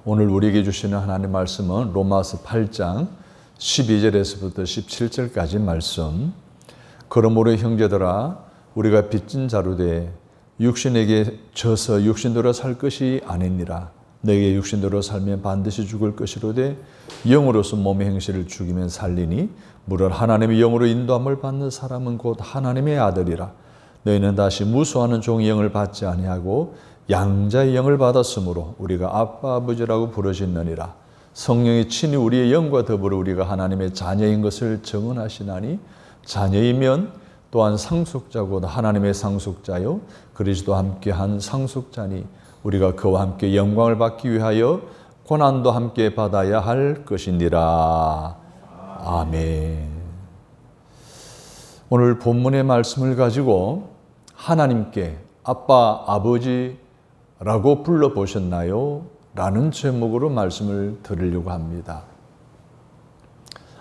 오늘 우리에게 주시는 하나님의 말씀은 로마서 8장 12절에서부터 17절까지 말씀. 그러므로 형제들아 우리가 빚진 자로되 육신에게 져서 육신대로 살 것이 아니니라. 너에게 육신대로 살면 반드시 죽을 것이로되 영으로서 몸의 행실을 죽이면 살리니 무릇 하나님의 영으로 인도함을 받는 사람은 곧 하나님의 아들이라. 너희는 다시 무수하는 종의 영을 받지 아니하고 양자의 영을 받았으므로 우리가 아빠 아버지라고 부르짖느니라. 성령이 친히 우리의 영과 더불어 우리가 하나님의 자녀인 것을 증언하시나니 자녀이면 또한 상속자고 하나님의 상속자요 그리스도와 함께한 상속자니 우리가 그와 함께 영광을 받기 위하여 고난도 함께 받아야 할 것이니라. 아멘. 오늘 본문의 말씀을 가지고 하나님께 아빠, 아버지라고 불러보셨나요? 라는 제목으로 말씀을 들으려고 합니다.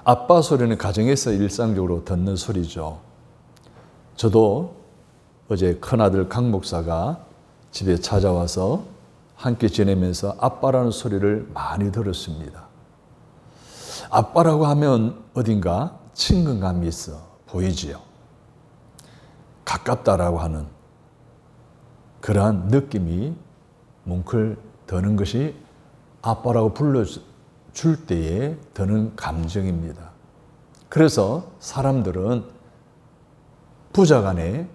아빠 소리는 가정에서 일상적으로 듣는 소리죠. 저도 어제 큰아들 강 목사가 집에 찾아와서 함께 지내면서 아빠라는 소리를 많이 들었습니다. 아빠라고 하면 어딘가 친근감이 있어 보이지요. 가깝다라고 하는 그러한 느낌이 뭉클 드는 것이 아빠라고 불러줄 때에 드는 감정입니다. 그래서 사람들은 부자간에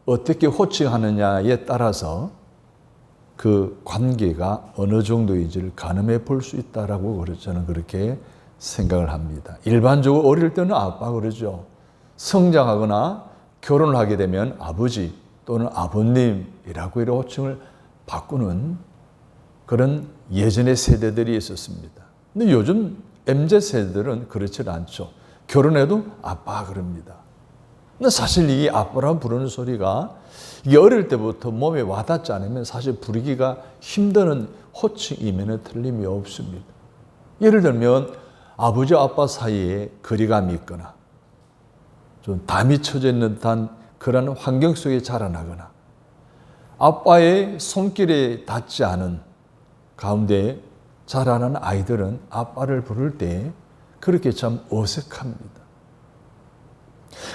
어떻게 호칭하느냐에 따라서 그 관계가 어느 정도인지를 가늠해 볼 수 있다라고 저는 그렇게 생각을 합니다. 일반적으로 어릴 때는 아빠 그러죠. 성장하거나 결혼을 하게 되면 아버지 또는 아버님이라고 이런 호칭을 바꾸는 그런 예전의 세대들이 있었습니다. 근데 요즘 MZ세대들은 그렇지 않죠. 결혼해도 아빠 그럽니다. 근데 사실 이 아빠라고 부르는 소리가 이게 어릴 때부터 몸에 와닿지 않으면 사실 부르기가 힘드는 호칭이면 틀림이 없습니다. 예를 들면 아버지 아빠 사이에 거리감이 있거나 좀 담이 쳐져 있는 듯한 그런 환경 속에 자라나거나 아빠의 손길에 닿지 않은 가운데 자라는 아이들은 아빠를 부를 때 그렇게 참 어색합니다.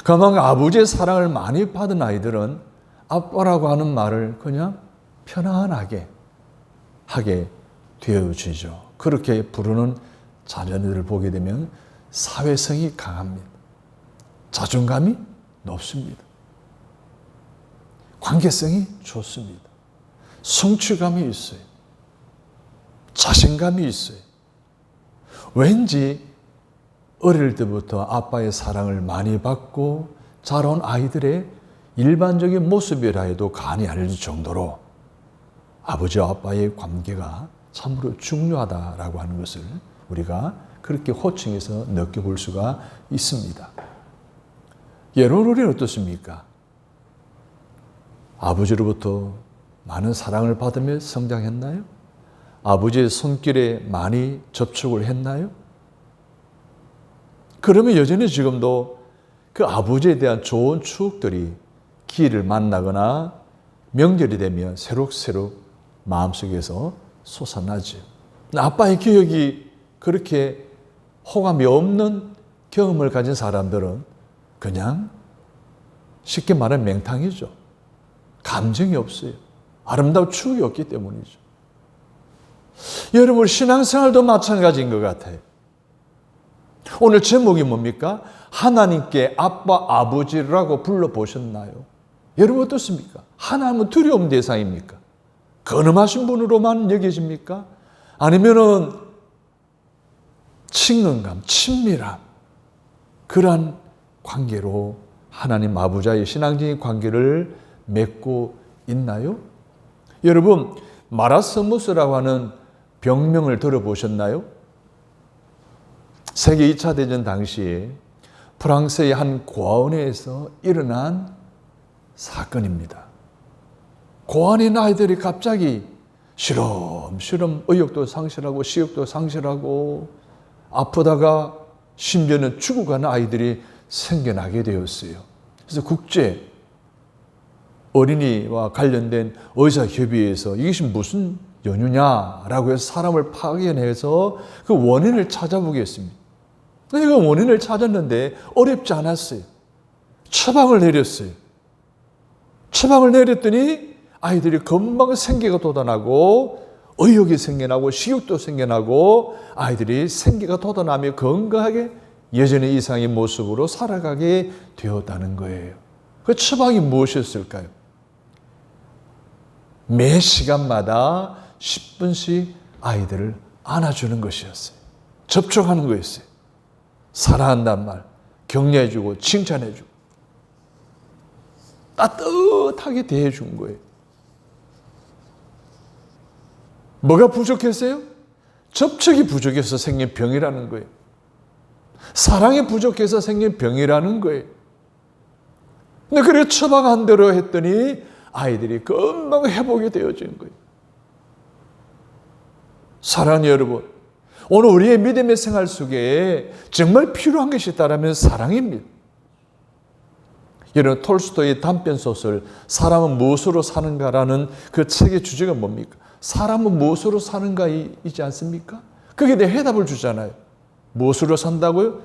그만큼 아버지의 사랑을 많이 받은 아이들은 아빠라고 하는 말을 그냥 편안하게 하게 되어지죠. 그렇게 부르는 자녀들을 보게 되면 사회성이 강합니다. 자존감이 높습니다. 관계성이 좋습니다. 성취감이 있어요. 자신감이 있어요. 왠지 어릴 때부터 아빠의 사랑을 많이 받고 자라온 아이들의 일반적인 모습이라 해도 간이 알릴 정도로 아버지와 아빠의 관계가 참으로 중요하다라고 하는 것을 우리가 그렇게 호칭해서 느껴볼 수가 있습니다. 예로는 어떻습니까? 아버지로부터 많은 사랑을 받으며 성장했나요? 아버지의 손길에 많이 접촉을 했나요? 그러면 여전히 지금도 그 아버지에 대한 좋은 추억들이 기회를 만나거나 명절이 되면 새록새록 마음속에서 솟아나죠. 아빠의 기억이 그렇게 호감이 없는 경험을 가진 사람들은 그냥 쉽게 말하면 맹탕이죠. 감정이 없어요. 아름다운 추억이 없기 때문이죠. 여러분 신앙생활도 마찬가지인 것 같아요. 오늘 제목이 뭡니까? 하나님께 아빠, 아버지라고 불러보셨나요? 여러분 어떻습니까? 하나님은 두려움 대상입니까? 근엄하신 분으로만 여겨집니까? 아니면은 친근감, 친밀함, 그러한 관계로 하나님 아버지와의 신앙적인 관계를 맺고 있나요? 여러분 마라스무스라고 하는 병명을 들어보셨나요? 세계 2차 대전 당시에 프랑스의 한 고아원에서 일어난 사건입니다. 고아원인 아이들이 갑자기 시름시름 의욕도 상실하고 시력도 상실하고 아프다가 심지어는 죽어가는 아이들이 생겨나게 되었어요. 그래서 국제 어린이와 관련된 의사협의회에서 이것이 무슨 연유냐라고 해서 사람을 파견해서 그 원인을 찾아보겠습니다. 그 원인을 찾았는데 어렵지 않았어요. 처방을 내렸어요. 처방을 내렸더니 아이들이 금방 생기가 돋아나고 의욕이 생겨나고 식욕도 생겨나고 아이들이 생기가 돋아나며 건강하게 예전의 이상의 모습으로 살아가게 되었다는 거예요. 그 처방이 무엇이었을까요? 매 시간마다 10분씩 아이들을 안아주는 것이었어요. 접촉하는 거였어요. 사랑한다는 말, 격려해주고 칭찬해주고 따뜻하게 대해준 거예요. 뭐가 부족했어요? 접촉이 부족해서 생긴 병이라는 거예요. 사랑이 부족해서 생긴 병이라는 거예요. 근데 그래 처방한 대로 했더니 아이들이 금방 회복이 되어진 거예요. 사랑하는 여러분, 오늘 우리의 믿음의 생활 속에 정말 필요한 것이 있다면 사랑입니다. 여러분, 톨스토이의 단편 소설 사람은 무엇으로 사는가라는 그 책의 주제가 뭡니까? 사람은 무엇으로 사는가이지 않습니까? 거기에 대해 해답을 주잖아요. 무엇으로 산다고요?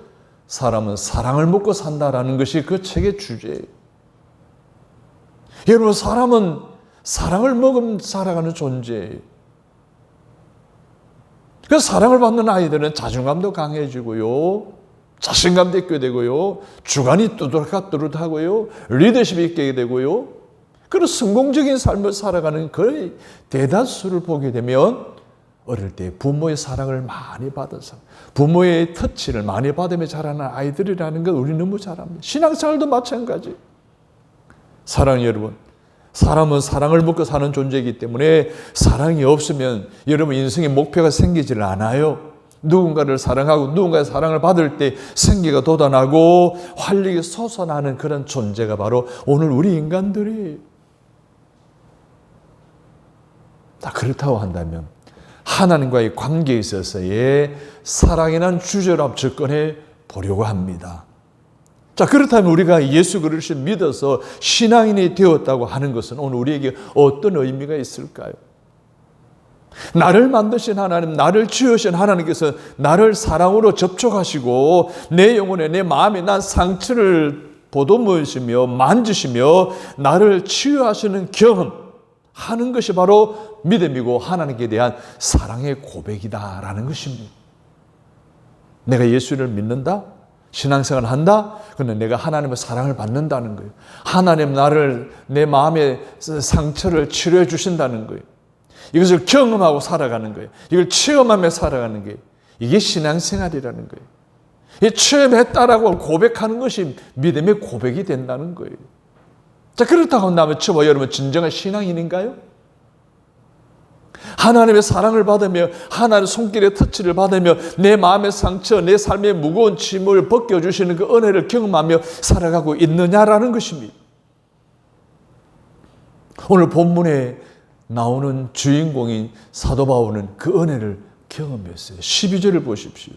사람은 사랑을 먹고 산다라는 것이 그 책의 주제예요. 여러분, 사람은 사랑을 먹으면 살아가는 존재예요. 그 사랑을 받는 아이들은 자존감도 강해지고요, 자신감도 있게 되고요, 주관이 뚜렷하고요, 리더십이 있게 되고요, 그런 성공적인 삶을 살아가는 그 대다수를 보게 되면 어릴 때 부모의 사랑을 많이 받아서 부모의 터치를 많이 받으며 자라는 아이들이라는 걸 우리 너무 잘 압니다. 신앙생활도 마찬가지. 사랑하는 여러분, 사람은 사랑을 먹고 사는 존재이기 때문에 사랑이 없으면 여러분 인생의 목표가 생기질 않아요. 누군가를 사랑하고 누군가의 사랑을 받을 때 생기가 돋아나고 활력이 솟아나는 그런 존재가 바로 오늘 우리 인간들이에요. 다 그렇다고 한다면 하나님과의 관계에 있어서의 사랑이라는 주제를 한번 접근해 보려고 합니다. 자, 그렇다면 우리가 예수 그리스도를 믿어서 신앙인이 되었다고 하는 것은 오늘 우리에게 어떤 의미가 있을까요? 나를 만드신 하나님, 나를 지으신 하나님께서 나를 사랑으로 접촉하시고 내 영혼에, 내 마음에 난 상처를 보듬으시며 만지시며 나를 치유하시는 경험하는 것이 바로 믿음이고 하나님께 대한 사랑의 고백이다라는 것입니다. 내가 예수를 믿는다? 신앙생활을 한다? 그러면 내가 하나님의 사랑을 받는다는 거예요. 하나님 나를, 내 마음의 상처를 치료해 주신다는 거예요. 이것을 경험하고 살아가는 거예요. 이걸 체험하며 살아가는 거예요. 이게 신앙생활이라는 거예요. 이 체험했다라고 고백하는 것이 믿음의 고백이 된다는 거예요. 자, 그렇다고 한다면 저와 여러분 진정한 신앙인인가요? 하나님의 사랑을 받으며 하나님의 손길의 터치를 받으며 내 마음의 상처, 내 삶의 무거운 짐을 벗겨주시는 그 은혜를 경험하며 살아가고 있느냐라는 것입니다. 오늘 본문에 나오는 주인공인 사도 바울은 그 은혜를 경험했어요. 12절을 보십시오.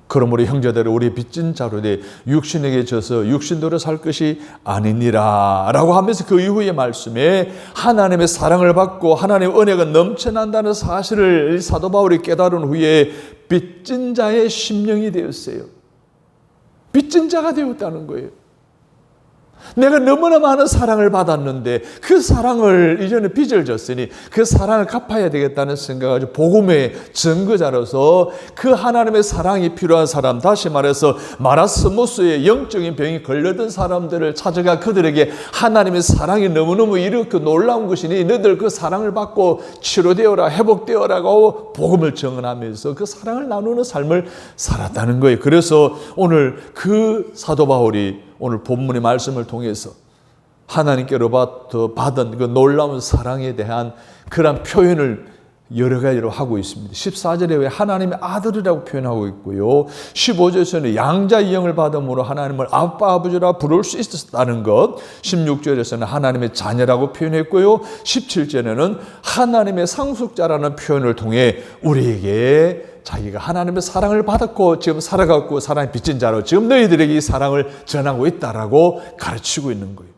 그러므로 형제들을 우리 빚진 자로 돼 육신에게 져서 육신대로 살 것이 아니니라 라고 하면서 그 이후의 말씀에 하나님의 사랑을 받고 하나님의 은혜가 넘쳐난다는 사실을 사도 바울이 깨달은 후에 빚진 자의 심령이 되었어요. 빚진 자가 되었다는 거예요. 내가 너무나 많은 사랑을 받았는데 그 사랑을 이전에 빚을 졌으니 그 사랑을 갚아야 되겠다는 생각을 가지고 복음의 증거자로서 그 하나님의 사랑이 필요한 사람, 다시 말해서 마라스모스의 영적인 병이 걸려든 사람들을 찾아가 그들에게 하나님의 사랑이 너무너무 이렇게 놀라운 것이니 너희들 그 사랑을 받고 치료되어라, 회복되어라고 복음을 증언하면서 그 사랑을 나누는 삶을 살았다는 거예요. 그래서 오늘 그 사도 바울이 오늘 본문의 말씀을 통해서 하나님께로부터 받은 그 놀라운 사랑에 대한 그런 표현을 여러 가지로 하고 있습니다. 14절에 왜 하나님의 아들이라고 표현하고 있고요. 15절에서는 양자의 영을 받음으로 하나님을 아빠 아버지라 부를 수 있었다는 것, 16절에서는 하나님의 자녀라고 표현했고요. 17절에는 하나님의 상속자라는 표현을 통해 우리에게 자기가 하나님의 사랑을 받았고 지금 살아가고 사랑의 빚진 자로 지금 너희들에게 이 사랑을 전하고 있다라고 가르치고 있는 거예요.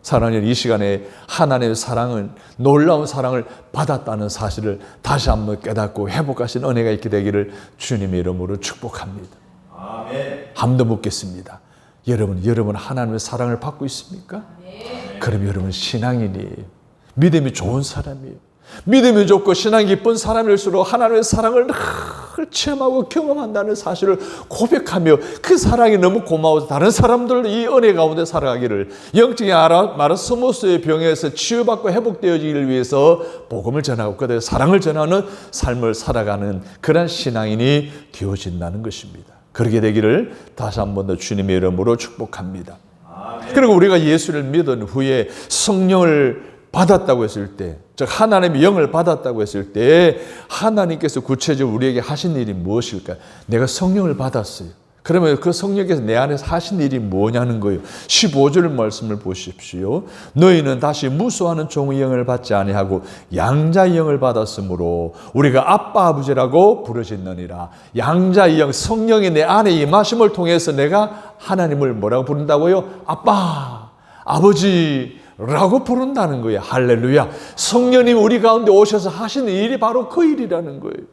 사랑하는 이 시간에 하나님의 사랑은 놀라운 사랑을 받았다는 사실을 다시 한번 깨닫고 회복하신 은혜가 있게 되기를 주님의 이름으로 축복합니다. 아멘. 한번 더 묻겠습니다. 여러분 하나님의 사랑을 받고 있습니까? 아멘. 그럼 여러분 신앙인이에요. 믿음이 좋은 사람이에요. 믿음이 좋고 신앙이 깊은 사람일수록 하나님의 사랑을 늘 체험하고 경험한다는 사실을 고백하며 그 사랑이 너무 고마워서 다른 사람들 이 은혜 가운데 살아가기를 영적인 마르스모스의 병에서 치유받고 회복되어지기를 위해서 복음을 전하고 그들의 사랑을 전하는 삶을 살아가는 그런 신앙인이 되어진다는 것입니다. 그렇게 되기를 다시 한 번 더 주님의 이름으로 축복합니다. 아멘. 그리고 우리가 예수를 믿은 후에 성령을 받았다고 했을 때, 즉 하나님의 영을 받았다고 했을 때 하나님께서 구체적으로 우리에게 하신 일이 무엇일까요? 내가 성령을 받았어요. 그러면 그 성령께서 내 안에서 하신 일이 뭐냐는 거예요. 15절 말씀을 보십시오. 너희는 다시 무수하는 종의 영을 받지 아니하고 양자의 영을 받았으므로 우리가 아빠 아버지라고 부르짖느니라. 양자의 영, 성령이 내 안에 임하심을 통해서 내가 하나님을 뭐라고 부른다고요? 아빠, 아버지 라고 부른다는 거예요. 할렐루야. 성령님 우리 가운데 오셔서 하시는 일이 바로 그 일이라는 거예요.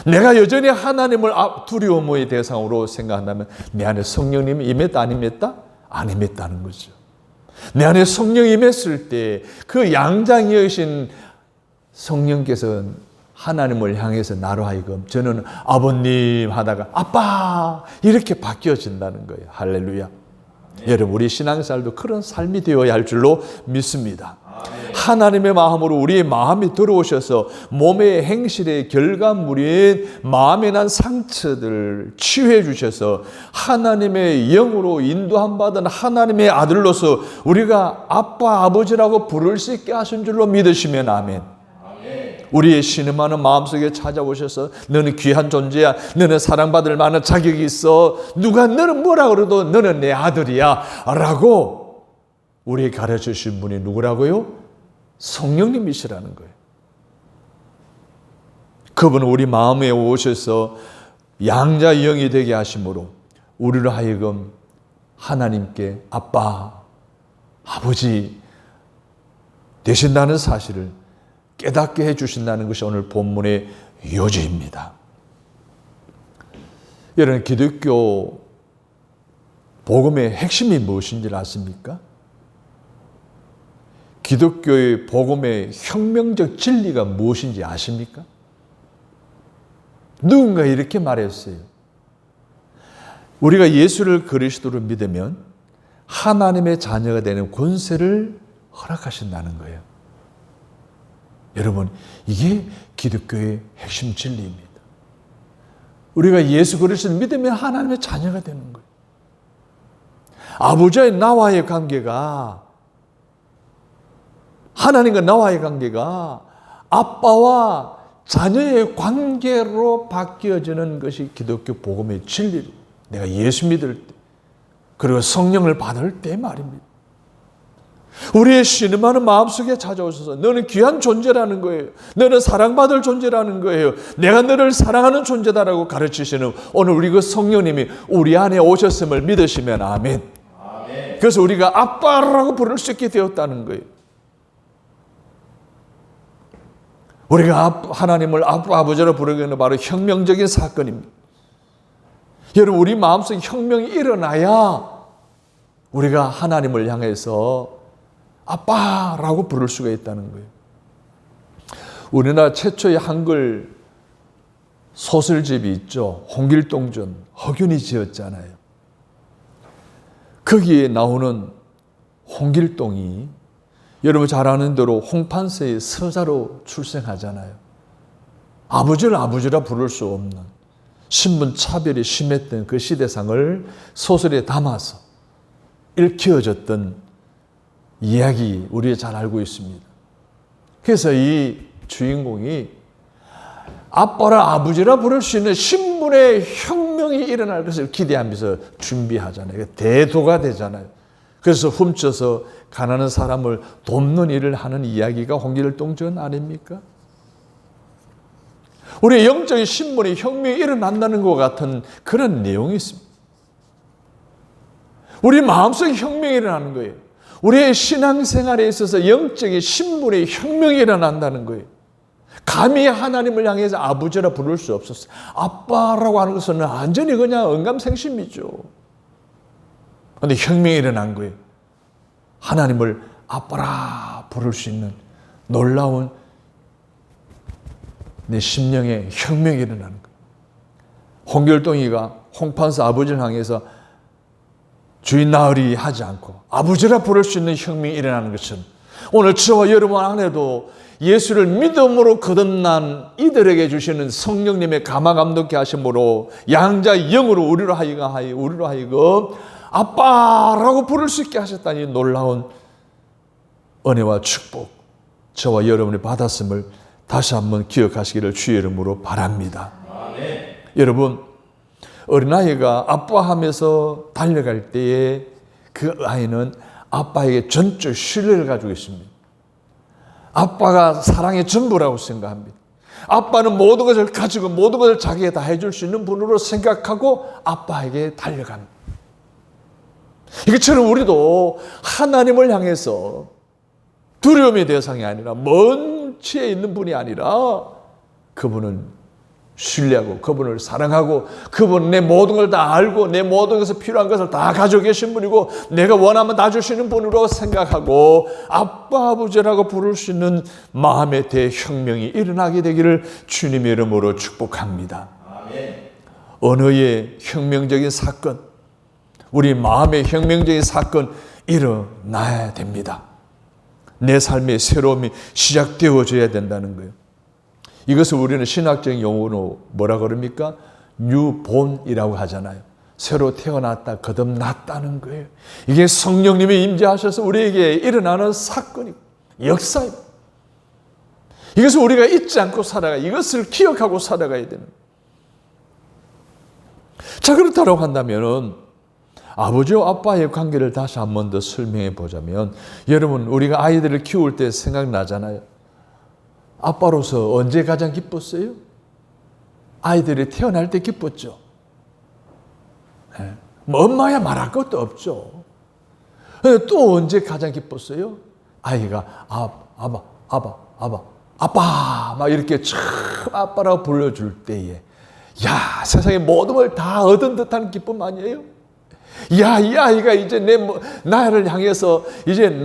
내가 여전히 하나님을 두려움의 대상으로 생각한다면 내 안에 성령님이 임했다 안 임했다? 안 임했다는 거죠. 내 안에 성령이 임했을 때 그 양장이신 성령께서는 하나님을 향해서 나로 하여금 저는 아버님 하다가 아빠 이렇게 바뀌어진다는 거예요. 할렐루야. 여러분 우리 신앙생활도 그런 삶이 되어야 할 줄로 믿습니다. 하나님의 마음으로 우리의 마음이 들어오셔서 몸의 행실의 결과물인 마음에 난 상처들을 치유해 주셔서 하나님의 영으로 인도함 받은 하나님의 아들로서 우리가 아빠 아버지라고 부를 수 있게 하신 줄로 믿으시면 아멘. 우리의 신음하는 마음속에 찾아오셔서 너는 귀한 존재야. 너는 사랑받을 만한 자격이 있어. 누가 너는 뭐라 그래도 너는 내 아들이야 라고 우리에게 가르쳐주신 분이 누구라고요? 성령님이시라는 거예요. 그분은 우리 마음에 오셔서 양자의 영이 되게 하심으로 우리로 하여금 하나님께 아빠, 아버지 되신다는 사실을 깨닫게 해주신다는 것이 오늘 본문의 요지입니다. 여러분 기독교 복음의 핵심이 무엇인지 아십니까? 기독교의 복음의 혁명적 진리가 무엇인지 아십니까? 누군가 이렇게 말했어요. 우리가 예수를 그리스도로 믿으면 하나님의 자녀가 되는 권세를 허락하신다는 거예요. 여러분, 이게 기독교의 핵심 진리입니다. 우리가 예수 그리스도를 믿으면 하나님의 자녀가 되는 거예요. 아버지와 나와의 관계가, 하나님과 나와의 관계가 아빠와 자녀의 관계로 바뀌어지는 것이 기독교 복음의 진리예요. 내가 예수 믿을 때, 그리고 성령을 받을 때 말입니다. 우리의 신음하는 마음속에 찾아오셔서 너는 귀한 존재라는 거예요. 너는 사랑받을 존재라는 거예요. 내가 너를 사랑하는 존재다라고 가르치시는 오늘 우리 그 성령님이 우리 안에 오셨음을 믿으시면 아멘. 아멘. 그래서 우리가 아빠라고 부를 수 있게 되었다는 거예요. 우리가 하나님을 아빠 아버지로 부르기는 바로 혁명적인 사건입니다. 여러분 우리 마음속에 혁명이 일어나야 우리가 하나님을 향해서 아빠라고 부를 수가 있다는 거예요. 우리나라 최초의 한글 소설집이 있죠. 홍길동전, 허균이 지었잖아요. 거기에 나오는 홍길동이 여러분 잘 아는 대로 홍판서의 서자로 출생하잖아요. 아버지를 아버지라 부를 수 없는 신분 차별이 심했던 그 시대상을 소설에 담아서 읽혀졌던 이야기 우리가 잘 알고 있습니다. 그래서 이 주인공이 아빠라 아버지라 부를 수 있는 신분의 혁명이 일어날 것을 기대하면서 준비하잖아요. 대도가 되잖아요. 그래서 훔쳐서 가난한 사람을 돕는 일을 하는 이야기가 홍길동전 아닙니까? 우리의 영적인 신분의 혁명이 일어난다는 것 같은 그런 내용이 있습니다. 우리 마음속에 혁명이 일어나는 거예요. 우리의 신앙생활에 있어서 영적인 신분의 혁명이 일어난다는 거예요. 감히 하나님을 향해서 아버지라 부를 수 없었어요. 아빠라고 하는 것은 완전히 그냥 언감생심이죠. 그런데 혁명이 일어난 거예요. 하나님을 아빠라 부를 수 있는 놀라운 내 심령의 혁명이 일어나는 거예요. 홍길동이가 홍판사 아버지를 향해서 주인 나으리 하지 않고 아버지라 부를 수 있는 혁명이 일어나는 것처럼 오늘 저와 여러분 안에도 예수를 믿음으로 거듭난 이들에게 주시는 성령님의 감화감동케 하심으로 양자 영으로 우리로 하여금 아빠라고 부를 수 있게 하셨다니 놀라운 은혜와 축복 저와 여러분이 받았음을 다시 한번 기억하시기를 주의 이름으로 바랍니다. 아멘. 여러분, 어린아이가 아빠하면서 달려갈 때에 그 아이는 아빠에게 전적 신뢰를 가지고 있습니다. 아빠가 사랑의 전부라고 생각합니다. 아빠는 모든 것을 가지고 모든 것을 자기에 다 해줄 수 있는 분으로 생각하고 아빠에게 달려갑니다. 이것처럼 우리도 하나님을 향해서 두려움의 대상이 아니라 먼 치에 있는 분이 아니라 그분은 신뢰하고 그분을 사랑하고 그분은 내 모든 걸 다 알고 내 모든 것을 필요한 것을 다 가지고 계신 분이고 내가 원하면 다 주시는 분으로 생각하고 아빠 아버지라고 부를 수 있는 마음의 대혁명이 일어나게 되기를 주님의 이름으로 축복합니다. 아멘. 언어의 혁명적인 사건, 우리 마음의 혁명적인 사건 일어나야 됩니다. 내 삶의 새로움이 시작되어져야 된다는 거예요. 이것을 우리는 신학적인 용어로 뭐라 그럽니까? 뉴본이라고 하잖아요. 새로 태어났다, 거듭났다는 거예요. 이게 성령님이 임재하셔서 우리에게 일어나는 사건이고 역사입니다. 이것을 우리가 잊지 않고 살아가, 이것을 기억하고 살아가야 되는. 자, 그렇다고 한다면은 아버지와 아빠의 관계를 다시 한 번 더 설명해 보자면, 여러분 우리가 아이들을 키울 때 생각나잖아요. 아빠로서 언제 가장 기뻤어요? 아이들이 태어날 때 기뻤죠. 네. 뭐 엄마야 말할 것도 없죠. 또 언제 가장 기뻤어요? 아이가 아빠 막 이렇게 참 아빠라고 불러줄 때에 야, 세상의 모든 걸 다 얻은 듯한 기쁨 아니에요? 야, 이 아이가 이제 나를 향해서 이제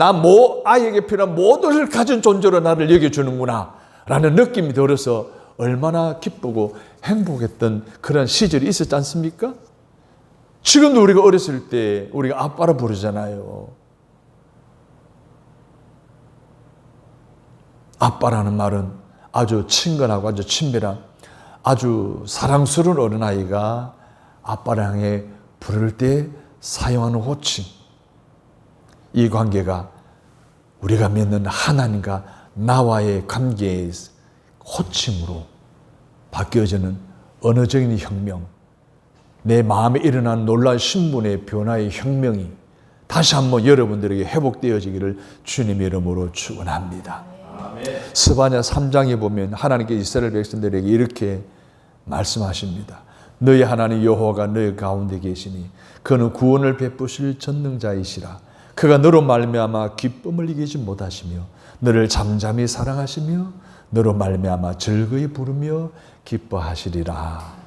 아이에게 필요한 모든 것을 가진 존재로 나를 여겨주는구나 라는 느낌이 들어서 얼마나 기쁘고 행복했던 그런 시절이 있었지 않습니까? 지금도 우리가 어렸을 때 우리가 아빠라 부르잖아요. 아빠라는 말은 아주 친근하고 아주 친밀한 아주 사랑스러운 어린아이가 아빠를 향해 부를 때 사용하는 호칭, 이 관계가 우리가 믿는 하나님과 나와의 관계의 호칭으로 바뀌어지는 언어적인 혁명, 내 마음에 일어난 놀라운 신분의 변화의 혁명이 다시 한번 여러분들에게 회복되어지기를 주님의 이름으로 축원합니다. 스바냐 3장에 보면 하나님께서 이스라엘 백성들에게 이렇게 말씀하십니다. 너희 하나님 여호와가 너희 가운데 계시니 그는 구원을 베푸실 전능자이시라. 그가 너로 말미암아 기쁨을 이기지 못하시며 너를 잠잠히 사랑하시며 너로 말미암아 즐거이 부르며 기뻐하시리라.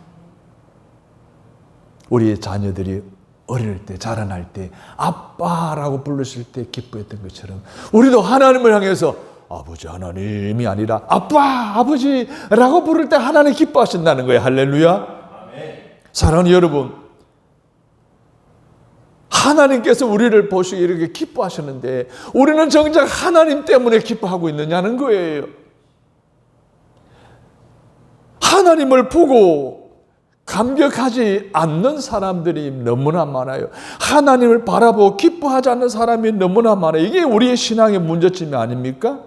우리의 자녀들이 어릴 때 자라날 때 아빠라고 부르실 때 기뻐했던 것처럼 우리도 하나님을 향해서 아버지 하나님이 아니라 아빠 아버지라고 부를 때 하나님 기뻐하신다는 거예요. 할렐루야. 아멘. 사랑하는 여러분, 하나님께서 우리를 보시기 이렇게 기뻐하셨는데 우리는 정작 하나님 때문에 기뻐하고 있느냐는 거예요. 하나님을 보고 감격하지 않는 사람들이 너무나 많아요. 하나님을 바라보고 기뻐하지 않는 사람이 너무나 많아요. 이게 우리의 신앙의 문제점이 아닙니까?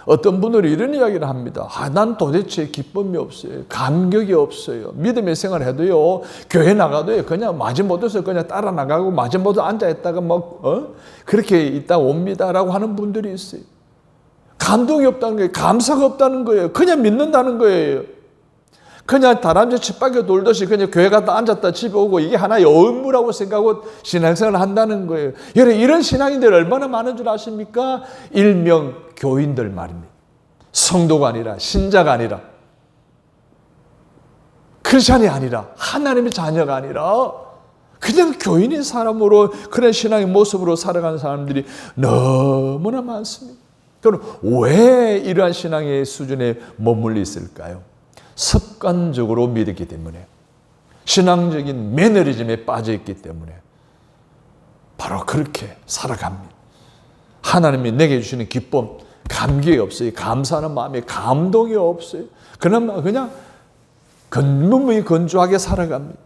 어떤 분들이 이런 이야기를 합니다. 난 도대체 기쁨이 없어요. 감격이 없어요. 믿음의 생활을 해도요, 교회 나가도요, 그냥 마지못해서 그냥 따라 나가고 마지못해 앉아있다가 그렇게 있다 옵니다라고 하는 분들이 있어요. 감동이 없다는 거예요. 감사가 없다는 거예요. 그냥 믿는다는 거예요. 그냥 다람쥐 쳇바퀴 돌듯이 그냥 교회 갔다 앉았다 집에 오고 이게 하나의 업무라고 생각하고 신앙생활을 한다는 거예요. 여러분, 이런 신앙인들 얼마나 많은 줄 아십니까? 일명 교인들 말입니다. 성도가 아니라, 신자가 아니라, 크리스찬이 아니라, 하나님의 자녀가 아니라 그냥 교인의 사람으로 그런 신앙의 모습으로 살아가는 사람들이 너무나 많습니다. 그럼 왜 이러한 신앙의 수준에 머물러 있을까요? 습관적으로 믿었기 때문에, 신앙적인 매너리즘에 빠져 있기 때문에 바로 그렇게 살아갑니다. 하나님이 내게 주시는 기쁨, 감격이 없어요. 감사하는 마음에 감동이 없어요. 그냥 건무히 건조하게 살아갑니다.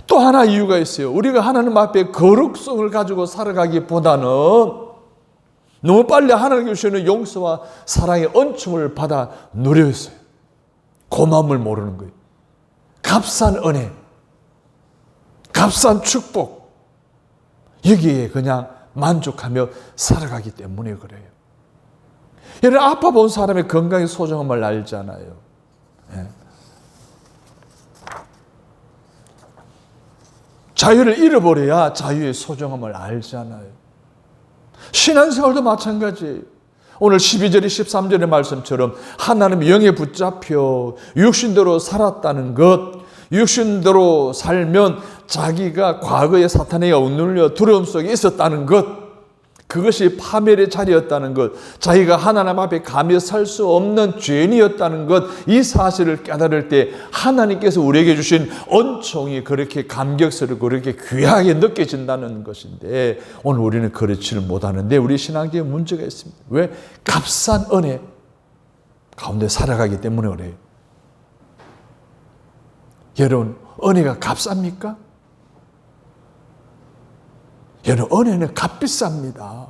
또 하나 이유가 있어요. 우리가 하나님 앞에 거룩성을 가지고 살아가기보다는 너무 빨리 하나님께 주시는 용서와 사랑의恩寵을 받아 누려 있어요. 고마움을 모르는 거예요. 값싼 은혜, 값싼 축복, 여기에 그냥 만족하며 살아가기 때문에 그래요. 여러분, 아파 본 사람의 건강의 소중함을 알잖아요. 예. 자유를 잃어버려야 자유의 소중함을 알잖아요. 신앙생활도 마찬가지예요. 오늘 12절에 13절의 말씀처럼 하나님의 영에 붙잡혀 육신대로 살았다는 것, 육신대로 살면 자기가 과거에 사탄에게 억눌려 두려움 속에 있었다는 것, 그것이 파멸의 자리였다는 것, 자기가 하나님 앞에 가며 살 수 없는 죄인이었다는 것, 이 사실을 깨달을 때 하나님께서 우리에게 주신恩寵이 그렇게 감격스럽고 그렇게 귀하게 느껴진다는 것인데, 오늘 우리는 그렇지를 못하는데 우리 신앙계에 문제가 있습니다. 왜? 값싼 은혜 가운데 살아가기 때문에 그래요. 여러분, 은혜가 값쌉니까? 여러분, 은혜는 값비쌉니다.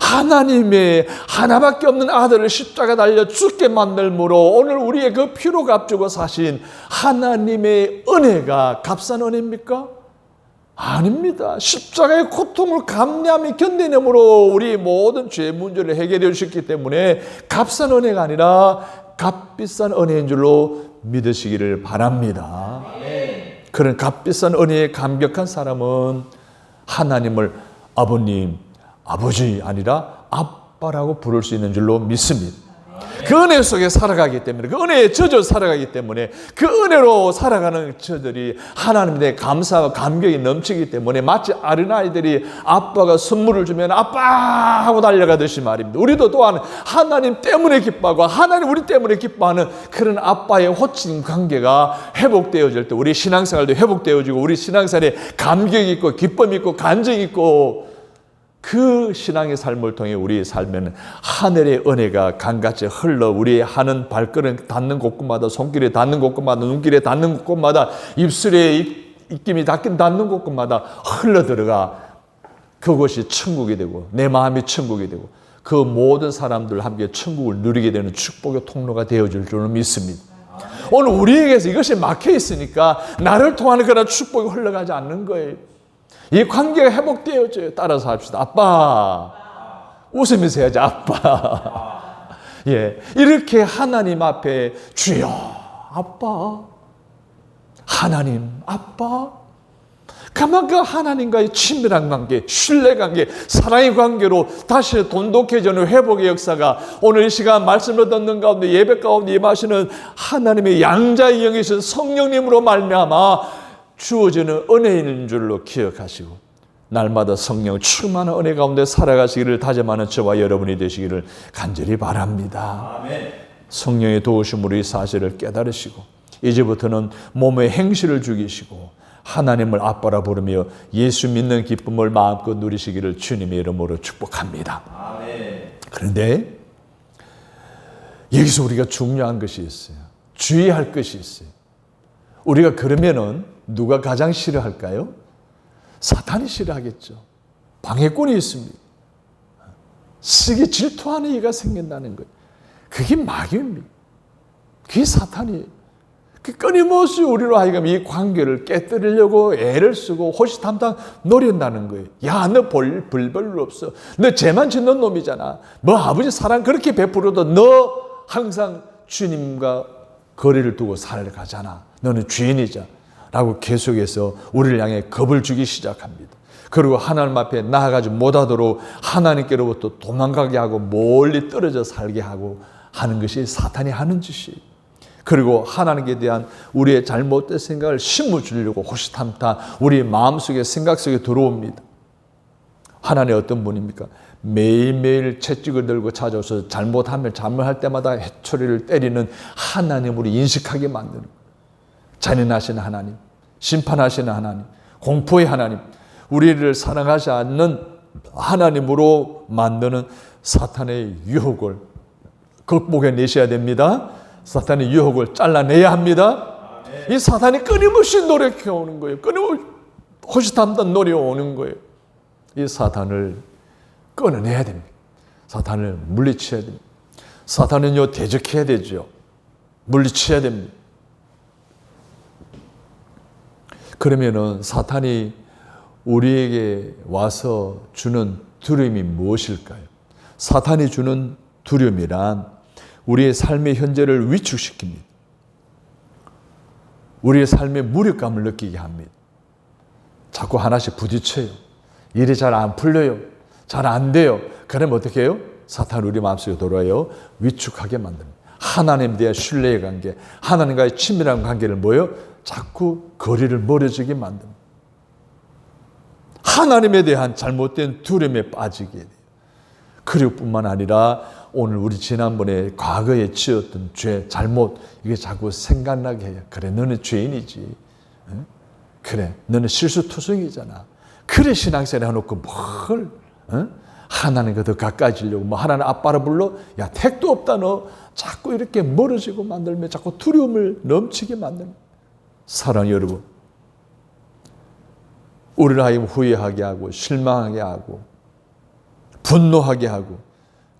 하나님의 하나밖에 없는 아들을 십자가 달려 죽게 만들므로 오늘 우리의 그 피로 값주고 사신 하나님의 은혜가 값싼 은혜입니까? 아닙니다. 십자가의 고통을 감내하며 견디므로 우리 모든 죄 문제를 해결해 주셨기 때문에 값싼 은혜가 아니라 값비싼 은혜인 줄로 믿으시기를 바랍니다. 그런 값비싼 은혜에 감격한 사람은 하나님을 아버님, 아버지 아니라 아빠라고 부를 수 있는 줄로 믿습니다. 그 은혜 속에 살아가기 때문에, 그 은혜에 젖어 살아가기 때문에, 그 은혜로 살아가는 저들이 하나님에 대해 감사와 감격이 넘치기 때문에 마치 어린아이들이 아빠가 선물을 주면 아빠 하고 달려가듯이 말입니다. 우리도 또한 하나님 때문에 기뻐하고 하나님 우리 때문에 기뻐하는 그런 아빠의 호칭 관계가 회복되어질 때 우리 신앙생활도 회복되어지고 우리 신앙생활에 감격이 있고 기쁨이 있고 간증이 있고 그 신앙의 삶을 통해 우리의 삶에는 하늘의 은혜가 강같이 흘러 우리의 하는 발걸음 닿는 곳곳마다, 손길에 닿는 곳곳마다, 눈길에 닿는 곳곳마다, 입술에 입김이 닿는 곳곳마다 흘러 들어가 그곳이 천국이 되고 내 마음이 천국이 되고 그 모든 사람들 함께 천국을 누리게 되는 축복의 통로가 되어질 줄은 믿습니다. 오늘 우리에게서 이것이 막혀 있으니까 나를 통하는 그런 축복이 흘러가지 않는 거예요. 이 관계가 회복되어져요. 따라서 합시다. 아빠. 웃으면서 해야지. 아빠. 예, 이렇게 하나님 앞에 주여 아빠, 하나님 아빠, 그만큼 하나님과의 친밀한 관계, 신뢰 관계, 사랑의 관계로 다시 돈독해지는 회복의 역사가 오늘 이 시간 말씀을 듣는 가운데 예배 가운데 임하시는 하나님의 양자의 영이신 성령님으로 말미암아 주어지는 은혜인 줄로 기억하시고 날마다 성령 충만한 은혜 가운데 살아가시기를 다짐하는 저와 여러분이 되시기를 간절히 바랍니다. 아멘. 성령의 도우심으로 이 사실을 깨달으시고 이제부터는 몸의 행실을 죽이시고 하나님을 아빠라 부르며 예수 믿는 기쁨을 마음껏 누리시기를 주님의 이름으로 축복합니다. 아멘. 그런데 여기서 우리가 중요한 것이 있어요. 주의할 것이 있어요. 우리가 그러면은 누가 가장 싫어할까요? 사탄이 싫어하겠죠. 방해꾼이 있습니다. 시기 질투하는 이가 생긴다는 거예요. 그게 마귀입니다. 그게 사탄이에요. 끊임없이 우리로 하여금 이 관계를 깨뜨리려고 애를 쓰고 호시탐탐 노린다는 거예요. 야, 너 별로 없어. 너 죄만 짓는 놈이잖아. 뭐 아버지 사랑 그렇게 베풀어도 너 항상 주님과 거리를 두고 살아가잖아. 너는 죄인이자 라고 계속해서 우리를 향해 겁을 주기 시작합니다. 그리고 하나님 앞에 나아가지 못하도록 하나님께로부터 도망가게 하고 멀리 떨어져 살게 하고 하는 것이 사탄이 하는 짓이에요. 그리고 하나님께 대한 우리의 잘못된 생각을 심어주려고 호시탐탐 우리 마음속에 생각 속에 들어옵니다. 하나님 어떤 분입니까? 매일매일 채찍을 들고 찾아와서 잘못할 때마다 해초리를 때리는 하나님으로 인식하게 만드는 거예요. 잔인하신 하나님, 심판하시는 하나님, 공포의 하나님, 우리를 사랑하지 않는 하나님으로 만드는 사탄의 유혹을 극복해내셔야 됩니다. 사탄의 유혹을 잘라내야 합니다. 이 사탄이 끊임없이 노력해오는 거예요. 끊임없이 호시탐탐 노려오는 거예요. 이 사탄을 끊어내야 됩니다. 사탄을 물리쳐야 됩니다. 사탄은요, 대적해야 되죠. 물리쳐야 됩니다. 그러면은 사탄이 우리에게 와서 주는 두려움이 무엇일까요? 사탄이 주는 두려움이란 우리의 삶의 현재를 위축시킵니다. 우리의 삶의 무력감을 느끼게 합니다. 자꾸 하나씩 부딪혀요. 일이 잘 안 풀려요. 잘 안 돼요. 그러면 어떻게 해요? 사탄 우리 마음속에 들어와요. 위축하게 만듭니다. 하나님에 대한 신뢰의 관계, 하나님과의 친밀한 관계를 뭐예요? 자꾸 거리를 멀어지게 만듭니다. 하나님에 대한 잘못된 두려움에 빠지게 돼요. 그리고 뿐만 아니라 오늘 우리 지난번에 과거에 지었던 죄, 잘못, 이게 자꾸 생각나게 해요. 그래, 너는 죄인이지. 응? 그래, 너는 실수투성이잖아. 그래, 신앙생활 해놓고 뭘, 응? 하나님과 더 가까워지려고, 뭐 하나님 아빠라 불러? 야, 택도 없다, 너. 자꾸 이렇게 멀어지고 만들면 자꾸 두려움을 넘치게 만듭니다. 사랑 여러분, 우리를 하여금 후회하게 하고, 실망하게 하고, 분노하게 하고,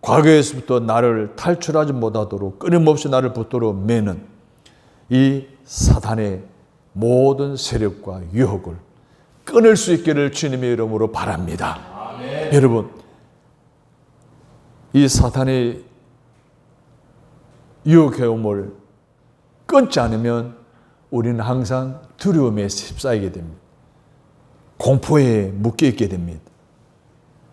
과거에서부터 나를 탈출하지 못하도록 끊임없이 나를 붙들어 매는 이 사탄의 모든 세력과 유혹을 끊을 수 있기를 주님의 이름으로 바랍니다. 아멘. 여러분, 이 사탄의 유혹해옴을 끊지 않으면 우리는 항상 두려움에 휩싸이게 됩니다. 공포에 묶여있게 됩니다.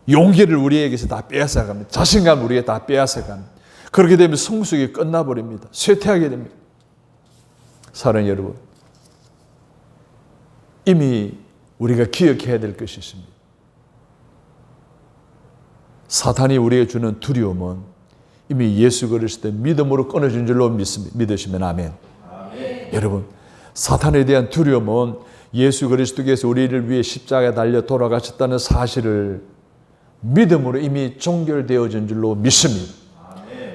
용기를 우리에게서 다 빼앗아갑니다. 자신감을 우리에게 다 빼앗아갑니다. 그렇게 되면 성숙이 끝나버립니다. 쇠퇴하게 됩니다. 사랑하는 여러분, 이미 우리가 기억해야 될 것이 있습니다. 사탄이 우리에게 주는 두려움은 이미 예수 그리스도의 믿음으로 끊어진 줄로 믿으시면 아멘. 아멘. 여러분, 사탄에 대한 두려움은 예수 그리스도께서 우리를 위해 십자가에 달려 돌아가셨다는 사실을 믿음으로 이미 종결되어진 줄로 믿습니다.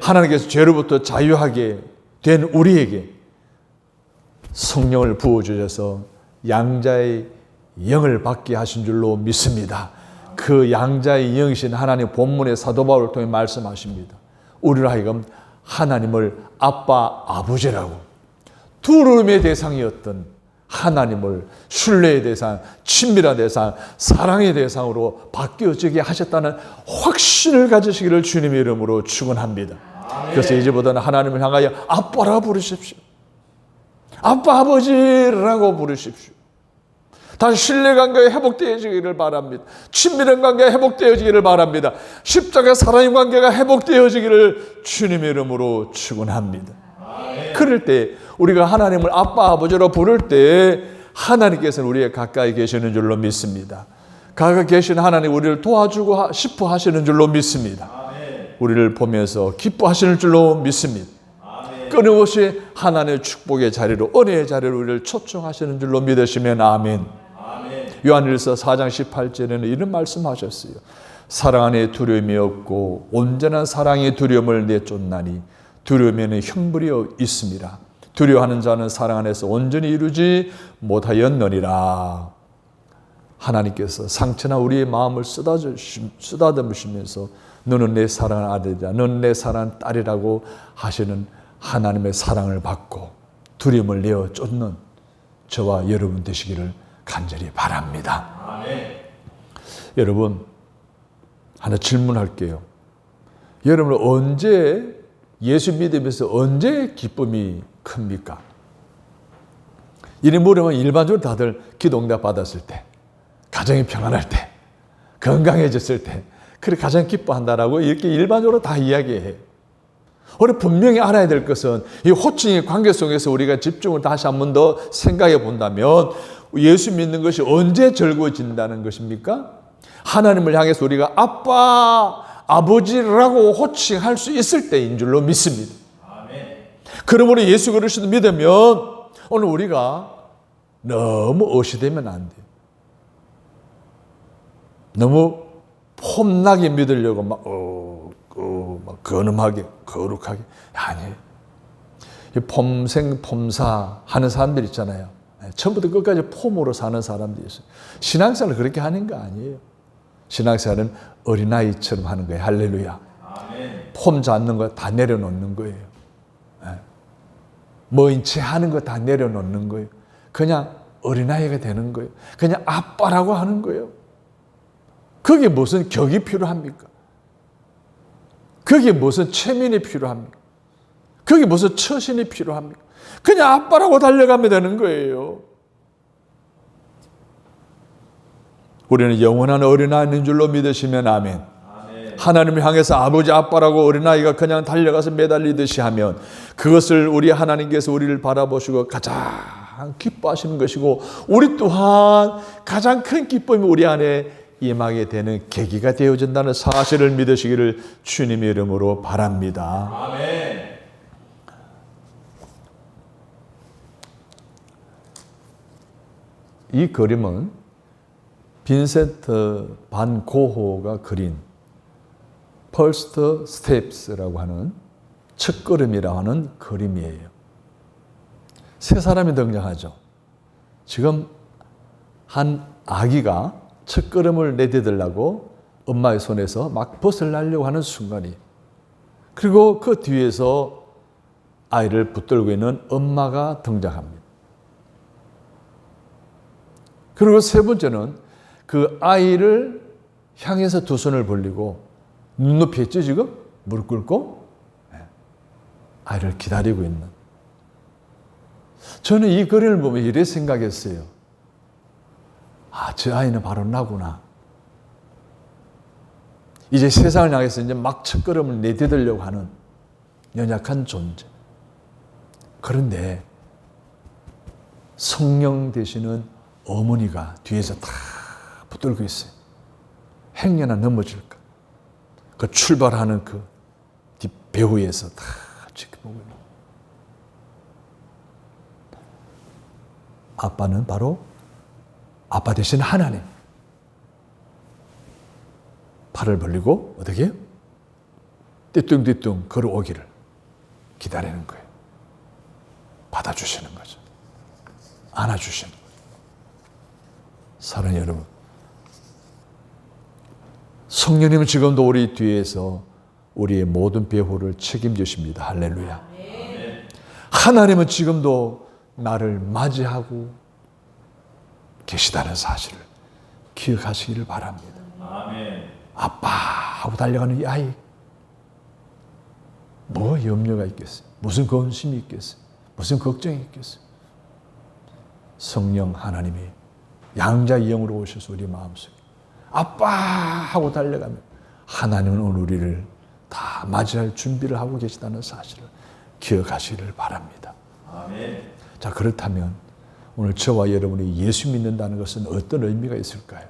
하나님께서 죄로부터 자유하게 된 우리에게 성령을 부어주셔서 양자의 영을 받게 하신 줄로 믿습니다. 그 양자의 영이신 하나님 본문의 사도 바울을 통해 말씀하십니다. 우리로 하여금 하나님을 아빠, 아버지라고 두려움의 대상이었던 하나님을 신뢰의 대상, 친밀한 대상, 사랑의 대상으로 바뀌어지게 하셨다는 확신을 가지시기를 주님의 이름으로 축원합니다. 그래서 이제부터는 하나님을 향하여 아빠라 부르십시오. 아빠, 아버지라고 부르십시오. 다시 신뢰관계가 회복되어지기를 바랍니다. 친밀한 관계가 회복되어지기를 바랍니다. 십자가 사랑의 관계가 회복되어지기를 주님의 이름으로 축원합니다. 그럴 때 우리가 하나님을 아빠, 아버지로 부를 때 하나님께서는 우리의 가까이 계시는 줄로 믿습니다. 가까이 계신 하나님 우리를 도와주고 싶어 하시는 줄로 믿습니다. 우리를 보면서 기뻐하시는 줄로 믿습니다. 끊임없이 하나님의 축복의 자리로, 은혜의 자리로 우리를 초청하시는 줄로 믿으시면 아멘. 요한일서 4장 18절에는 이런 말씀하셨어요. 사랑 안에 두려움이 없고 온전한 사랑의 두려움을 내쫓나니 두려움에는 형벌이 있습니다. 두려워하는 자는 사랑 안에서 온전히 이루지 못하였느니라. 하나님께서 상처나 우리의 마음을 쓰다듬으시면서 너는 내 사랑하는 아들이다, 너는 내 사랑하는 딸이라고 하시는 하나님의 사랑을 받고 두려움을 내어 쫓는 저와 여러분 되시기를 간절히 바랍니다. 아멘. 여러분, 하나 질문할게요. 여러분 언제 예수 믿으면서 언제 기쁨이 큽니까? 이리 물으면 일반적으로 다들 기도 응답 받았을 때, 가정이 평안할 때, 건강해졌을 때, 그래 가장 기뻐한다라고 이렇게 일반적으로 다 이야기해요. 우리 분명히 알아야 될 것은 이 호칭의 관계 속에서 우리가 집중을 다시 한 번 더 생각해 본다면 예수 믿는 것이 언제 즐거워진다는 것입니까? 하나님을 향해서 우리가 아빠, 아버지라고 호칭할 수 있을 때인 줄로 믿습니다. 그러므로 예수 그리스도 믿으면 오늘 우리가 너무 어시되면 안 돼요. 너무 폼나게 믿으려고 막 근엄하게 거룩하게 아니에요. 폼생 폼사 하는 사람들 있잖아요. 처음부터 끝까지 폼으로 사는 사람들이 있어요. 신앙생활을 그렇게 하는 거 아니에요. 신앙생활은 어린아이처럼 하는 거예요. 할렐루야. 폼 잡는 거 다 내려놓는 거예요. 뭐인 채 하는 거 다 내려놓는 거예요. 그냥 어린아이가 되는 거예요. 그냥 아빠라고 하는 거예요. 그게 무슨 격이 필요합니까? 그게 무슨 체면이 필요합니까? 그게 무슨 처신이 필요합니까? 그냥 아빠라고 달려가면 되는 거예요. 우리는 영원한 어린아이인 줄로 믿으시면 아멘. 하나님을 향해서 아버지 아빠라고 어린아이가 그냥 달려가서 매달리듯이 하면 그것을 우리 하나님께서 우리를 바라보시고 가장 기뻐하시는 것이고 우리 또한 가장 큰 기쁨이 우리 안에 임하게 되는 계기가 되어진다는 사실을 믿으시기를 주님의 이름으로 바랍니다. 아멘. 이 그림은 빈센트 반 고호가 그린 First Steps라고 하는 첫걸음이라고 하는 그림이에요. 세 사람이 등장하죠. 지금 한 아기가 첫걸음을 내디디려고 엄마의 손에서 막 벗어나려고 하는 순간이 그리고 그 뒤에서 아이를 붙들고 있는 엄마가 등장합니다. 그리고 세 번째는 그 아이를 향해서 두 손을 벌리고 눈높이 했죠 지금? 무릎 꿇고 아이를 기다리고 있는 저는 이 그림을 보면 이래 생각했어요. 아, 저 아이는 바로 나구나. 이제 세상을 향해서 이제 막 첫걸음을 내디디려고 하는 연약한 존재. 그런데 성령 되시는 어머니가 뒤에서 다 붙들고 있어요. 행여나 넘어질까. 그 출발하는 그 뒷배후에서 다 지켜보고 있는. 아빠는 바로 아빠 대신 하나님. 팔을 벌리고 어떻게 해요? 띠뚱띠뚱 걸어오기를 기다리는 거예요. 받아주시는 거죠. 안아주시는 거예요. 사랑하는 여러분, 성령님은 지금도 우리 뒤에서 우리의 모든 배후를 책임지십니다. 할렐루야. 하나님은 지금도 나를 맞이하고 계시다는 사실을 기억하시기를 바랍니다. 아빠 하고 달려가는 이 아이, 뭐 염려가 있겠어요? 무슨 근심이 있겠어요? 무슨 걱정이 있겠어요? 성령 하나님이 양자의 영으로 오셔서 우리 마음속에 아빠 하고 달려가면 하나님은 오늘 우리를 다 맞이할 준비를 하고 계시다는 사실을 기억하시기를 바랍니다. 아멘. 자, 그렇다면 오늘 저와 여러분이 예수 믿는다는 것은 어떤 의미가 있을까요?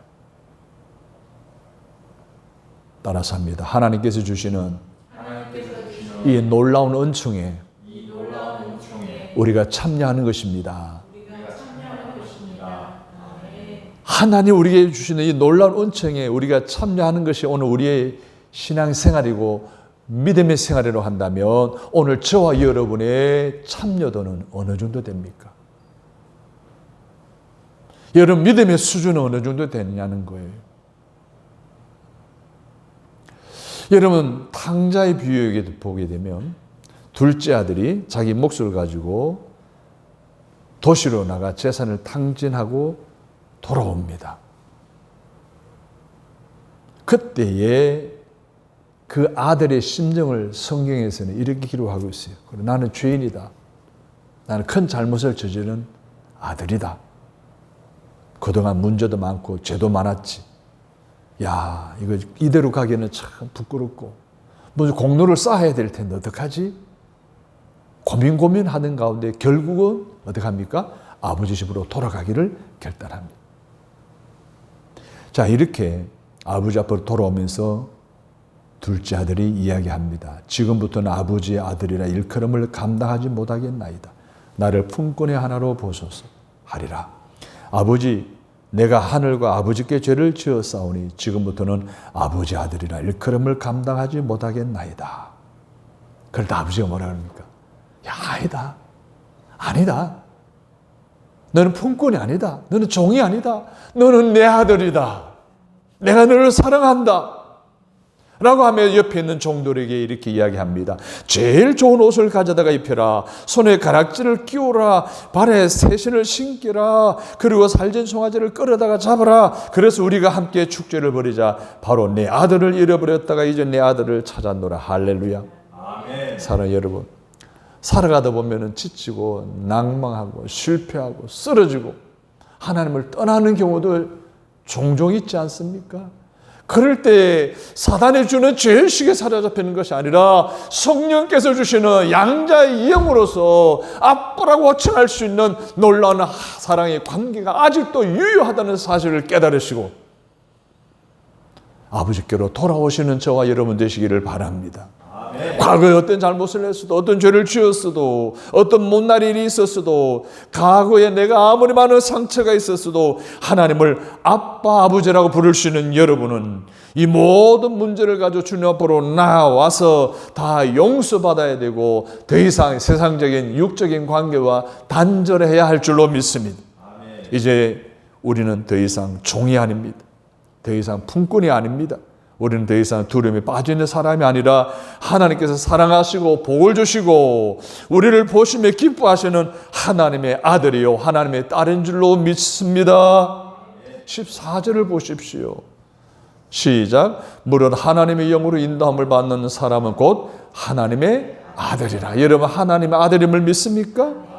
따라서 합니다. 하나님께서 주시는 이 놀라운 은총에 우리가 참여하는 것입니다. 하나님 우리에게 주시는 이 놀라운 은총에 우리가 참여하는 것이 오늘 우리의 신앙생활이고 믿음의 생활이라고 한다면 오늘 저와 여러분의 참여도는 어느 정도 됩니까? 여러분 믿음의 수준은 어느 정도 되느냐는 거예요. 여러분 탕자의 비유에게 보게 되면 둘째 아들이 자기 몫을 가지고 도시로 나가 재산을 탕진하고 돌아옵니다. 그때에 그 아들의 심정을 성경에서는 이렇게 기록하고 있어요. 나는 죄인이다. 나는 큰 잘못을 저지른 아들이다. 그동안 문제도 많고 죄도 많았지. 야, 이거 이대로 가기에는 참 부끄럽고 무슨 공로를 쌓아야 될 텐데 어떡하지? 고민하는 가운데 결국은 어떻게 합니까? 아버지 집으로 돌아가기를 결단합니다. 자, 이렇게 아버지 앞으로 돌아오면서 둘째 아들이 이야기합니다. 지금부터는 아버지의 아들이라 일컬음을 감당하지 못하겠나이다. 나를 품꾼의 하나로 보소서 하리라. 아버지, 내가 하늘과 아버지께 죄를 지었사오니 지금부터는 아버지 아들이라 일컬음을 감당하지 못하겠나이다. 그럴 아버지가 뭐라 그럽니까? 야, 아니다. 아니다. 너는 품꾼이 아니다. 너는 종이 아니다. 너는 내 아들이다. 내가 너를 사랑한다. 라고 하며 옆에 있는 종들에게 이렇게 이야기합니다. 제일 좋은 옷을 가져다가 입혀라. 손에 가락지를 끼워라. 발에 새신을 신기라. 그리고 살진 송아지를 끌어다가 잡아라. 그래서 우리가 함께 축제를 벌이자. 바로 내 아들을 잃어버렸다가 이제 내 아들을 찾았노라. 할렐루야. 아멘. 사랑하는 여러분, 살아가다 보면 지치고 낭망하고 실패하고 쓰러지고 하나님을 떠나는 경우도 종종 있지 않습니까? 그럴 때 사단이 주는 죄의식에 사로잡히는 것이 아니라 성령께서 주시는 양자의 영으로서 아빠라고 호칭할 수 있는 놀라운 사랑의 관계가 아직도 유효하다는 사실을 깨달으시고 아버지께로 돌아오시는 저와 여러분 되시기를 바랍니다. 과거에 어떤 잘못을 했어도 어떤 죄를 지었어도 어떤 못난 일이 있었어도 과거에 내가 아무리 많은 상처가 있었어도 하나님을 아빠 아버지라고 부를 수 있는 여러분은 이 모든 문제를 가지고 주님 앞으로 나와서 다 용서받아야 되고 더 이상 세상적인 육적인 관계와 단절해야 할 줄로 믿습니다. 이제 우리는 더 이상 종이 아닙니다. 더 이상 품꾼이 아닙니다. 우리는 더 이상 두려움에 빠져있는 사람이 아니라 하나님께서 사랑하시고 복을 주시고 우리를 보시며 기뻐하시는 하나님의 아들이요 하나님의 딸인 줄로 믿습니다. 14절을 보십시오. 시작. 무릇 하나님의 영으로 인도함을 받는 사람은 곧 하나님의 아들이라. 여러분 하나님의 아들임을 믿습니까?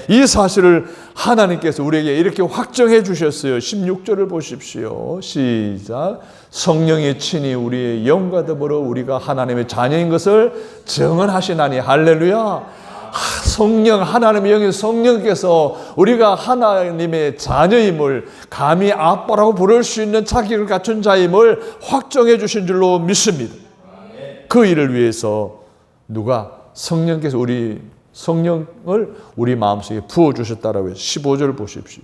이 사실을 하나님께서 우리에게 이렇게 확정해 주셨어요. 16절을 보십시오. 시작. 성령이 친히 우리의 영과 더불어 우리가 하나님의 자녀인 것을 증언하시나니. 할렐루야. 성령, 하나님의 영인 성령께서 우리가 하나님의 자녀임을 감히 아빠라고 부를 수 있는 자격을 갖춘 자임을 확정해 주신 줄로 믿습니다. 그 일을 위해서 누가? 성령께서 성령을 우리 마음속에 부어주셨다라고 해서 15절 보십시오.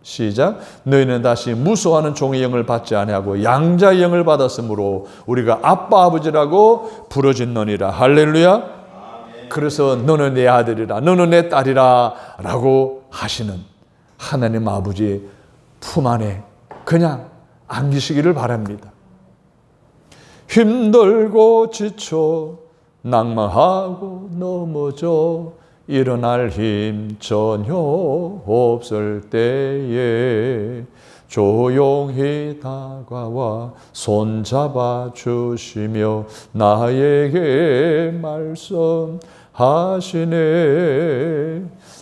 시작. 너희는 다시 무서워하는 종의 영을 받지 아니하고 양자의 영을 받았으므로 우리가 아빠 아버지라고 부르짖노니라. 할렐루야. 그래서 너는 내 아들이라 너는 내 딸이라 라고 하시는 하나님 아버지의 품 안에 그냥 안기시기를 바랍니다. 힘들고 지쳐 낭망하고 넘어져 일어날 힘 전혀 없을 때에 조용히 다가와 손잡아 주시며 나에게 말씀하시네.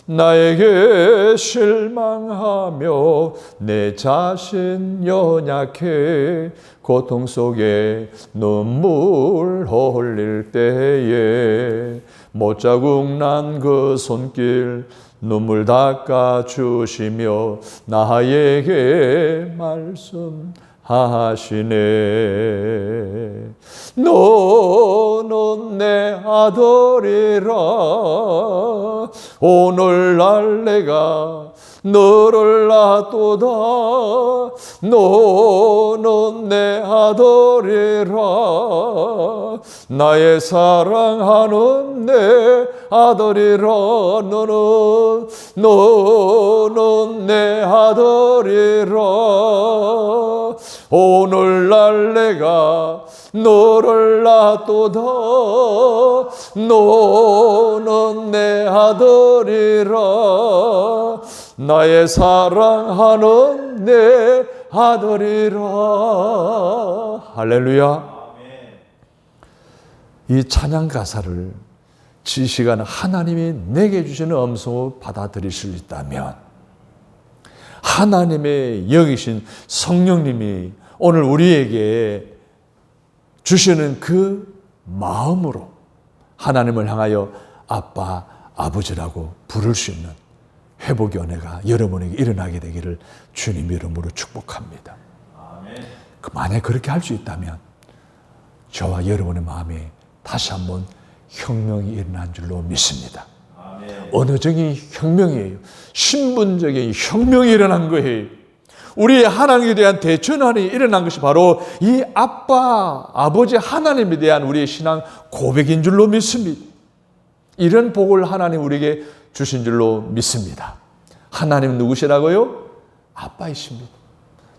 나에게 실망하며 내 자신 연약해 고통 속에 눈물 흘릴 때에 못자국 난 그 손길 눈물 닦아 주시며 나에게 말씀하시네. 너는 내 아들이라 오늘날 내가 너를 놔두다. 너는 내 아들이라 나의 사랑하는 내 아들이라. 너는 내 아들이라 오늘날 내가 너를 놔두다. 너는 내 아들이라 나의 사랑하는 내 아들이라. 할렐루야. 이 찬양 가사를 지시간 하나님이 내게 주시는 음성을 받아들일 수 있다면 하나님의 여기신 성령님이 오늘 우리에게 주시는 그 마음으로 하나님을 향하여 아빠, 아버지라고 부를 수 있는 회복의 은혜가 여러분에게 일어나게 되기를 주님 이름으로 축복합니다. 그 만약 그렇게 할 수 있다면 저와 여러분의 마음에 다시 한번 혁명이 일어난 줄로 믿습니다. 언어적인 혁명이에요. 신분적인 혁명이 일어난 거예요. 우리의 하나님에 대한 대전환이 일어난 것이 바로 이 아빠, 아버지 하나님에 대한 우리의 신앙 고백인 줄로 믿습니다. 이런 복을 하나님 우리에게 주신 줄로 믿습니다. 하나님은 누구시라고요? 아빠이십니다.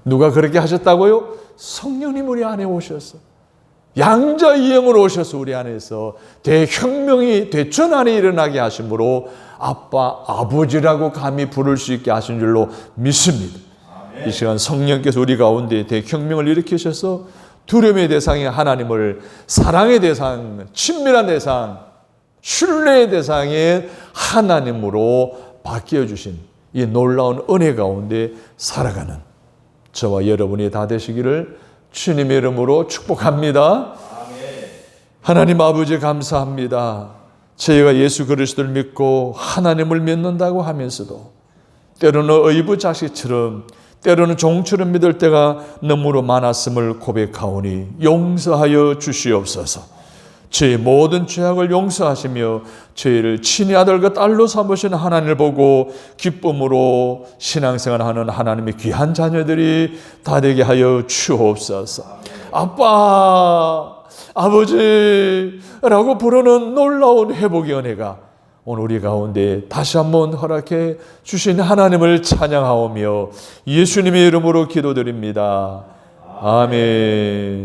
누가 그렇게 하셨다고요? 성령님 우리 안에 오셔서 양자이형으로 오셔서 우리 안에서 대혁명이 대전환이 일어나게 하심으로 아빠, 아버지라고 감히 부를 수 있게 하신 줄로 믿습니다. 이 시간 성령께서 우리 가운데 대혁명을 일으키셔서 두려움의 대상인 하나님을 사랑의 대상, 친밀한 대상, 신뢰의 대상의 하나님으로 바뀌어주신 이 놀라운 은혜 가운데 살아가는 저와 여러분이 다 되시기를 주님의 이름으로 축복합니다. 하나님 아버지 감사합니다. 저희가 예수 그리스도를 믿고 하나님을 믿는다고 하면서도 때로는 의부자식처럼 때로는 종처럼 믿을 때가 너무로 많았음을 고백하오니 용서하여 주시옵소서. 저희 모든 죄악을 용서하시며 저희를 친히 아들과 딸로 삼으신 하나님을 보고 기쁨으로 신앙생활하는 하나님의 귀한 자녀들이 다 되게 하여 주옵소서. 아빠, 아버지라고 부르는 놀라운 회복의 은혜가 오늘 우리 가운데 다시 한번 허락해 주신 하나님을 찬양하오며 예수님의 이름으로 기도드립니다. 아멘.